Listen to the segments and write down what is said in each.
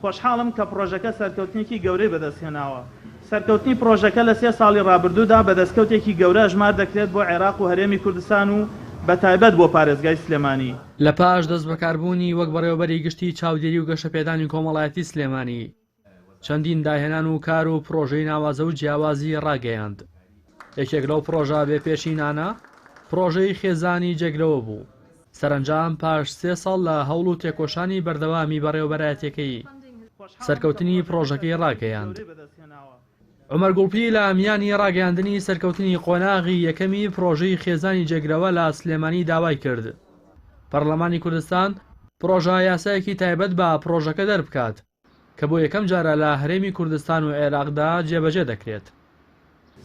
خۆشحاڵم کە پرۆژەکە سەرکەوتنێکی گەورەی بەدەستهێناوە. سەرکەوتنی پرۆژەکە لە 3 ساڵی ڕابردوودا بەدەستکەوتێکی گەورە ژمار دەکرێت بۆ عێراق و هەرێمی کوردستان و بە تایبەت بۆ پارێزگای سلێمانی. لە پاش دەست بەکاربوونی وەک بەڕێوەبەری گشتی چاودێری و گەشەپێدانی کۆمەڵایەتی سلێمانی، چەندین داهێنان و کار و پرۆژەی ناوازە و جیاوازی ڕاگەیاند. یەکێک لەو پرۆژە بێپێشینانە پرۆژەی خێزانی جێگرەوە بوو. سەرنجام پاش 3 ساڵ لە هەوڵ و تێکۆشانی بەردەوامی بەڕێوەبەرایەتەکەی سەرکەوتنی پرۆژەکەی ڕاگەیاند. عومەر گوڵپی لە ئەمیانی ڕاگەیاندنی سەرکەوتنی قۆناغی یەکەمی پرۆژەی خێزانی جێگرەوە لە سلێمانی داوای کرد پەرلەمانی کوردستان پرۆژە یاسایەکی تایبەت بە پرۆژەکە دەربکات کە بۆ یەکەم جارە لە هەرێمی کوردستان و عێراقدا جێبەجێ دەکرێت.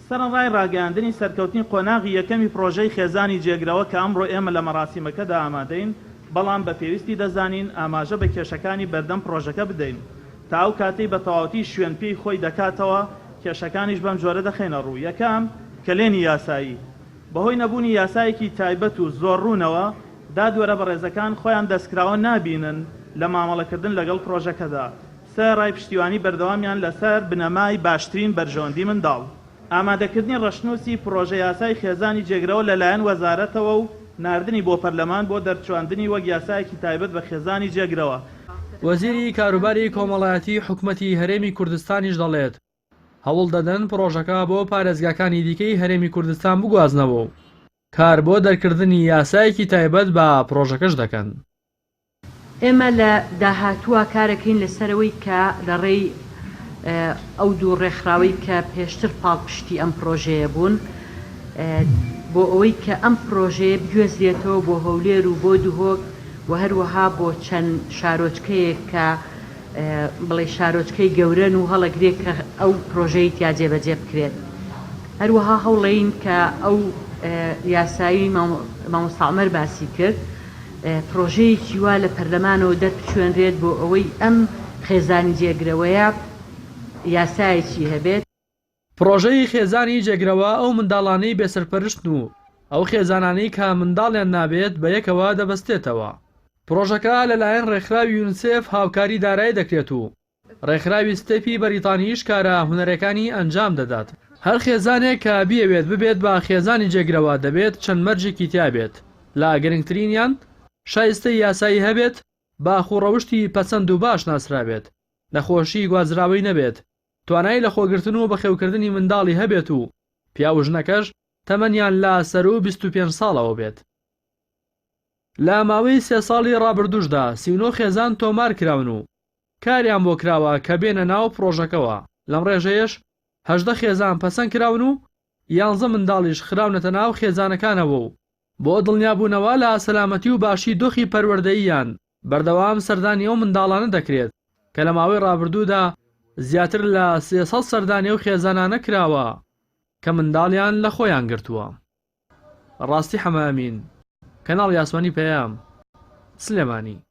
سەرنڕای ڕاگەیاندنی سەرکەوتنی قۆناغی یەکەمی پرۆژەی خێزانی جێگرەوە کە ئەمڕۆ ئێمە لە مەراسیمەکەدا ئامادەین، بەڵام بە پێویستی دەزانین ئاماژە بە کێشەکانی بەردەم پرۆژەکە بدەین تا ئەو کاتەی بە تەواوەتی شوێن پێی خۆی دەکاتەوە کێشەکانیش بەم جۆرە دەخێنە ڕوو. یەکەم کلێنی یاسایی بەهۆی نەبوونی یاسایەکی تایبەت و زۆر ڕوونەوە دادوەرە بەڕێزەکان خۆیان دەستکراوە نابینن لە مامەڵەکردن لەگەڵ پرۆژەکەدا. سێ ڕای پشتیوانی بەردەوامیان لەسەر بنەمای باشترین بەرژەوەندی منداڵ، ئامادەکردنی ڕەشنووسی پرۆژە یاسای خێزانی جێگرەوە لەلایەن وەزارەتەوە و ناردنی بۆ پەرلەمان بۆ دەرچواندنی وەک یاسایەکی تایبەت بە خێزانی جێگرەوە. وەزیری کاروباری کۆمەڵایەتی حکوومەتی هەرێمی کوردستانیش دەڵێت هەوڵ دەدەن پرۆژەکە بۆ پارێزگاکانی دیکەی هەرێمی کوردستان بگوازنەوە و کار بۆ دەرکردنی یاسایەکی تایبەت بە پرۆژەکەش دەکەن. ئێمە لە داهاتووە کارەکەین لەسەرەوەی کە لەڕێی ئەو دوو ڕێکخراوەی کە پێشتر پاڵپشتی ئەم پرۆژەیە بوون بۆ ئەوەی کە ئەم پرۆژەیە بگوێزرێتەوە بۆ هەولێر و بۆ دوهۆک و هەروەها بۆ چەند شارۆچکەیەک کە بڵێ شارۆچکەی گەورەن و هەڵەگرێت کە ئەو پرۆژەی تیا جێبەجێ بکرێت. هەروەها هەوڵەین کە ئەو یاسایی مامۆستا عومەر باسی کرد پرۆژەیەکی وا لە پەرلەمانەوە دەربچوێنرێت بۆ ئەوەی ئەم خێزانی جێگرەوەیە یاسایەکی هەبێت. پرۆژەی خێزانی جێگرەوە ئەو منداڵانەی بێسەرپەرشتن و ئەو خێزانانەی کە منداڵیان نابێت بە یەکەوە دەبەستێتەوە. پرۆژەکە لەلایەن ڕێکخراوی یونسێف هاوکاری دارایی دەکرێت و ڕێکخراوی ستێپی بەریتانیش کارە هونەرەکانی ئەنجام دەدات. هەر خێزانێک کە بیەوێت ببێت بە خێزانی جێگرەوە دەبێت چەند مەرجێکی تیابێت. لا گرنگترینیان شایستەی یاسایی هەبێت، باخوڕەوشتی پەسەند و باش ناسرابێت، نەخۆشی گوازراوی نەبێت، توانایی لە خۆگرتن و بەخێوکردنی منداڵی هەبێت و پیا و ژنەکەش تەمەنیان لە سەر و 25 ساڵەوە بێت. لە ماوەی 3 ساڵی ڕابردووشدا 39 خێزان تۆمار کراون و کاریان بۆ کراوە کە بێنە ناو پرۆژەکەەوە. لەم ڕێژەیەش 18 خێزان پەسەند کراون و 11 منداڵیش خراونەتە ناو خێزانەکانەوە و بۆ دڵنیابوونەوە لە سەلامەتی و باشی دۆخی پەروەردەییان بەردەوام سەردانی ئەو منداڵانە دەکرێت کە لە ماوەی ڕابردوودا زیاتر لە 300 سەردانی و خێزانانە کراوە کە منداڵیان لە خۆیان گرتووە. ڕاستی حەمامین، کەناڵ یاسمانی پەیام، سلێمانی.